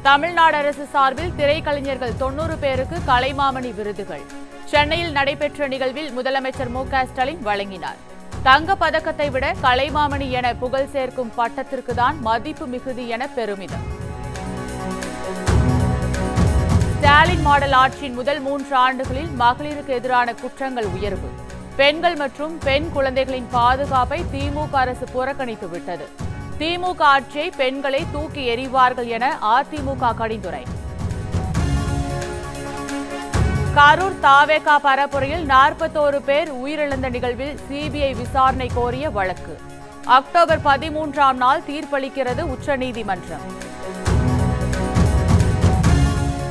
தமிழ்நாடு அரசு சார்பில் திரைக்கலைஞர்கள் 90 பேருக்கு கலைமாமணி விருதுகள். சென்னையில் நடைபெற்ற நிகழ்வில் முதலமைச்சர் மு.க.ஸ்டாலின் வழங்கினார். தங்கப் பதக்கத்தை விட கலைமாமணி என புகழ் சேர்க்கும் பட்டத்திற்குதான் மதிப்பு மிகுதி என பெருமிதம். ஸ்டாலின் மாடல் ஆட்சியின் முதல் 3 ஆண்டுகளில் மகளிருக்கு எதிரான குற்றங்கள் உயர்வு. பெண்கள் மற்றும் பெண் குழந்தைகளின் பாதுகாப்பை திமுக அரசு புறக்கணித்து விட்டது. திமுக ஆட்சியை பெண்களை தூக்கி எறிவார்கள் என அதிமுக கடிந்துரை. கரூர் தாவேகா பரப்புரையில் 41 பேர் உயிரிழந்த நிகழ்வில் சிபிஐ விசாரணை கோரிய வழக்கு. அக்டோபர் 13ஆம் நாள் தீர்ப்பளிக்கிறது உச்சநீதிமன்றம்.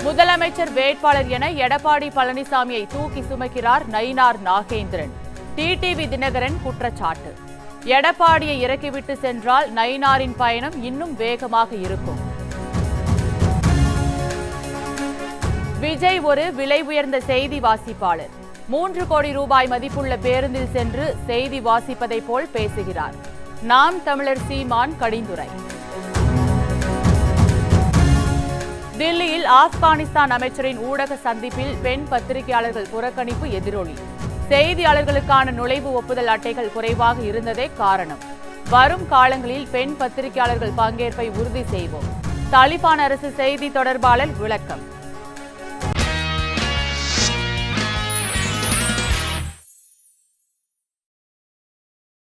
முதலமைச்சர் வேட்பாளர் என எடப்பாடி பழனிசாமியை தூக்கி சுமக்கிறார் நயினார் நாகேந்திரன். டிடிவி தினகரன் குற்றச்சாட்டு. எடப்பாடியை இறக்கிவிட்டு சென்றால் நயினாரின் பயணம் இன்னும் வேகமாக இருக்கும். விஜய் ஒரு விலை உயர்ந்த செய்தி வாசிப்பாளர். 3 கோடி ரூபாய் மதிப்புள்ள பேருந்தில் சென்று செய்தி வாசிப்பதை போல் பேசுகிறார். நாம் தமிழர் சீமான் கடிந்துரை. தில்லியில் ஆப்கானிஸ்தான் அமைச்சரின் ஊடக சந்திப்பில் பெண் பத்திரிகையாளர்கள் புறக்கணிப்பு எதிரொலி. செய்தியாளர்களுக்கான நுழைவு ஒப்புதல் அட்டைகள் குறைவாக இருந்ததே காரணம். வரும் காலங்களில் பெண் பத்திரிகையாளர்கள் பங்கேற்பை உறுதி செய்வோம். தாலிபான் அரசு செய்தி தொடர்பாளர் விளக்கம்.